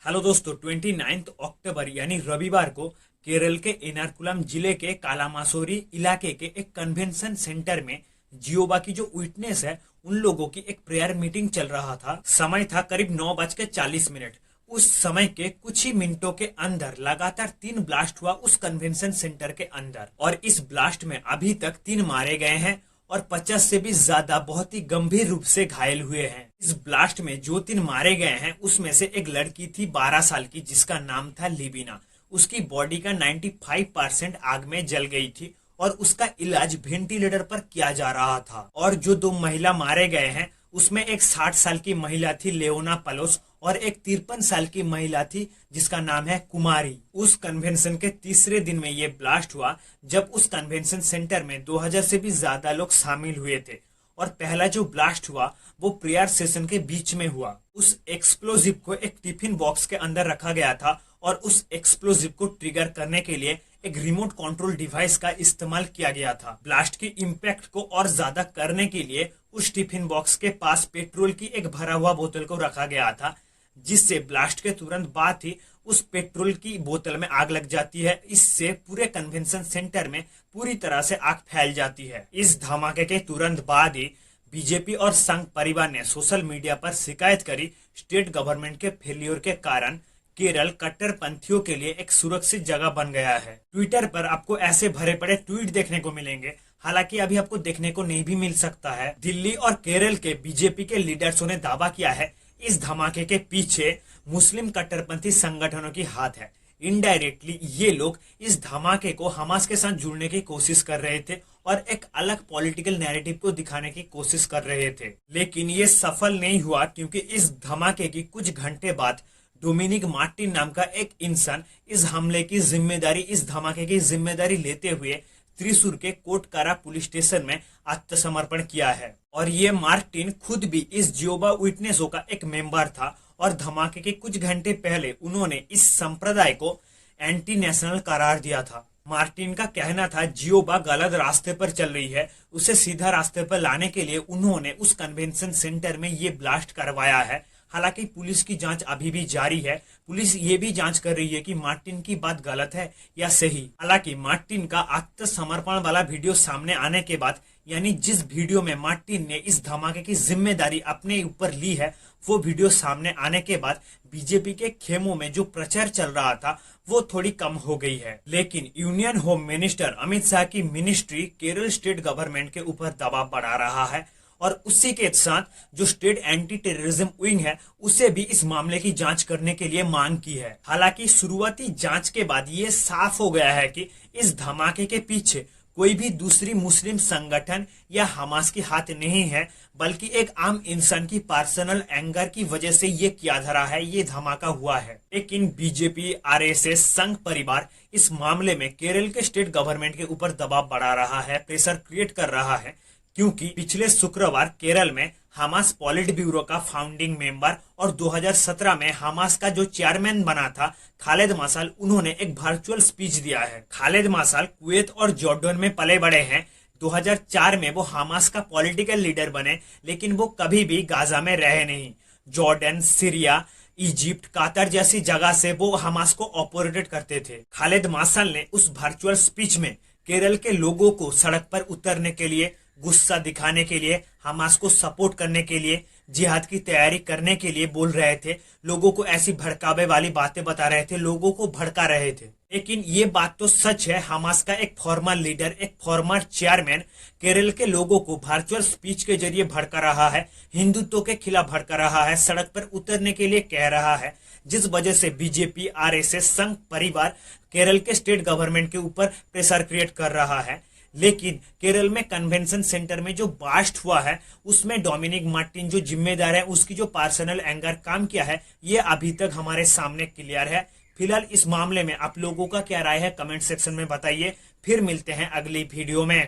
Hello दोस्तों, 29 अक्टूबर यानी रविवार को केरल के एर्नाकुलम जिले के कालामासोरी इलाके के एक कन्वेंशन सेंटर में जियोबा की जो विटनेस है उन लोगों की एक प्रेयर मीटिंग चल रहा था। समय था करीब 9:40। उस समय के कुछ ही मिनटों के अंदर लगातार 3 ब्लास्ट हुआ उस कन्वेंशन सेंटर के अंदर, और इस ब्लास्ट में अभी तक 3 मारे गए हैं और 50 से भी ज्यादा बहुत ही गंभीर रूप से घायल हुए हैं। इस ब्लास्ट में जो 3 मारे गए हैं उसमें से एक लड़की थी 12 साल की जिसका नाम था लिबिना। उसकी बॉडी का 95% आग में जल गई थी और उसका इलाज वेंटिलेटर पर किया जा रहा था। और जो 2 महिला मारे गए हैं उसमें एक 60 साल की महिला थी लेओना पलोस और एक 53 साल की महिला थी जिसका नाम है कुमारी। उस कन्वेंशन के तीसरे दिन में ये ब्लास्ट हुआ जब उस कन्वेंशन सेंटर में 2000 से भी ज्यादा लोग शामिल हुए थे। और पहला जो ब्लास्ट हुआ वो प्रेयर सेशन के बीच में हुआ। उस एक्सप्लोजिव को एक टिफिन बॉक्स के अंदर रखा गया था और उस एक्सप्लोजिव को ट्रिगर करने के लिए एक रिमोट कंट्रोल डिवाइस का इस्तेमाल किया गया था। ब्लास्ट की इम्पैक्ट को और ज्यादा करने के लिए उस टिफिन बॉक्स के पास पेट्रोल की एक भरा हुआ बोतल को रखा गया था, जिससे ब्लास्ट के तुरंत बाद ही उस पेट्रोल की बोतल में आग लग जाती है। इससे पूरे कन्वेंशन सेंटर में पूरी तरह से आग फैल जाती है। इस धमाके के तुरंत बाद ही बीजेपी और संघ परिवार ने सोशल मीडिया पर शिकायत करी। स्टेट गवर्नमेंट के फेलियर के कारण केरल कट्टरपंथियों के लिए एक सुरक्षित जगह बन गया है। ट्विटर पर आपको ऐसे भरे पड़े ट्वीट देखने को मिलेंगे, हालांकि अभी आपको देखने को नहीं भी मिल सकता है। दिल्ली और केरल के बीजेपी के लीडर्सों ने दावा किया है इस धमाके के पीछे मुस्लिम कट्टरपंथी संगठनों की हाथ है। इनडायरेक्टली ये लोग इस धमाके को हमास के साथ जुड़ने की कोशिश कर रहे थे और एक अलग पॉलिटिकल नैरेटिव को दिखाने की कोशिश कर रहे थे, लेकिन ये सफल नहीं हुआ क्योंकि इस धमाके की कुछ घंटे बाद डोमिनिक मार्टिन नाम का एक इंसान इस हमले की जिम्मेदारी, इस धमाके की जिम्मेदारी लेते हुए त्रिशूर के कोटकारा पुलिस स्टेशन में आत्मसमर्पण किया है। और ये मार्टिन खुद भी इस जियोबा विटनेसों का एक मेंबर था और धमाके के कुछ घंटे पहले उन्होंने इस संप्रदाय को एंटी नेशनल करार दिया था। मार्टिन का कहना था जियोबा गलत रास्ते पर चल रही है, उसे सीधा रास्ते पर लाने के लिए उन्होंने उस कन्वेंशन सेंटर में ये ब्लास्ट करवाया है। हालांकि पुलिस की जांच अभी भी जारी है। पुलिस ये भी जांच कर रही है कि मार्टिन की बात गलत है या सही। हालांकि मार्टिन का आत्मसमर्पण वाला वीडियो सामने आने के बाद, यानी जिस वीडियो में मार्टिन ने इस धमाके की जिम्मेदारी अपने ऊपर ली है, वो वीडियो सामने आने के बाद बीजेपी के खेमों में जो प्रचार चल रहा था वो थोड़ी कम हो गई है। लेकिन union home minister Amit Shah की मिनिस्ट्री केरल स्टेट गवर्नमेंट के ऊपर दबाव बढ़ा रहा है और उसी के साथ जो स्टेट एंटी टेररिज्म विंग है उसे भी इस मामले की जांच करने के लिए मांग की है। हालांकि शुरुआती जांच के बाद ये साफ हो गया है कि इस धमाके के पीछे कोई भी दूसरी मुस्लिम संगठन या हमास की हाथ नहीं है, बल्कि एक आम इंसान की पर्सनल एंगर की वजह से ये किया धरा है, ये धमाका हुआ है। लेकिन बीजेपी, आरएसएस, संघ परिवार इस मामले में केरल के स्टेट गवर्नमेंट के ऊपर दबाव बढ़ा रहा है, प्रेशर क्रिएट कर रहा है, क्योंकि पिछले शुक्रवार केरल में हमास पॉलिट ब्यूरो का फाउंडिंग मेंबर और 2017 में हमास का जो चेयरमैन बना था खालिद मसाल, उन्होंने एक वर्चुअल स्पीच दिया है। खालिद मसाल कुवैत और जॉर्डन में पले बड़े हैं। 2004 में वो हमास का पॉलिटिकल लीडर बने, लेकिन वो कभी भी गाजा में रहे नहीं। जॉर्डन, सीरिया, इजिप्ट, कतर जैसी जगह से वो हमास को ऑपरेट करते थे। खालिद मसाल ने उस वर्चुअल स्पीच में केरल के लोगों को सड़क पर उतरने के लिए, गुस्सा दिखाने के लिए, हमास को सपोर्ट करने के लिए, जिहाद की तैयारी करने के लिए बोल रहे थे। लोगों को ऐसी भड़कावे वाली बातें बता रहे थे, लोगों को भड़का रहे थे। लेकिन ये बात तो सच है, हमास का एक फॉर्मर लीडर, एक फॉर्मर चेयरमैन केरल के लोगों को वर्चुअल स्पीच के जरिए भड़का रहा है, हिंदुत्व के खिलाफ भड़का रहा है, सड़क पर उतरने के लिए कह रहा है, जिस वजह से बीजेपी, आरएसएस, संघ परिवार केरल के स्टेट गवर्नमेंट के ऊपर प्रेशर क्रिएट कर रहा है। लेकिन केरल में कन्वेंशन सेंटर में जो ब्लास्ट हुआ है उसमें डोमिनिक मार्टिन जो जिम्मेदार है, उसकी जो पर्सनल एंगर काम किया है, ये अभी तक हमारे सामने क्लियर है। फिलहाल इस मामले में आप लोगों का क्या राय है कमेंट सेक्शन में बताइए। फिर मिलते हैं अगली वीडियो में।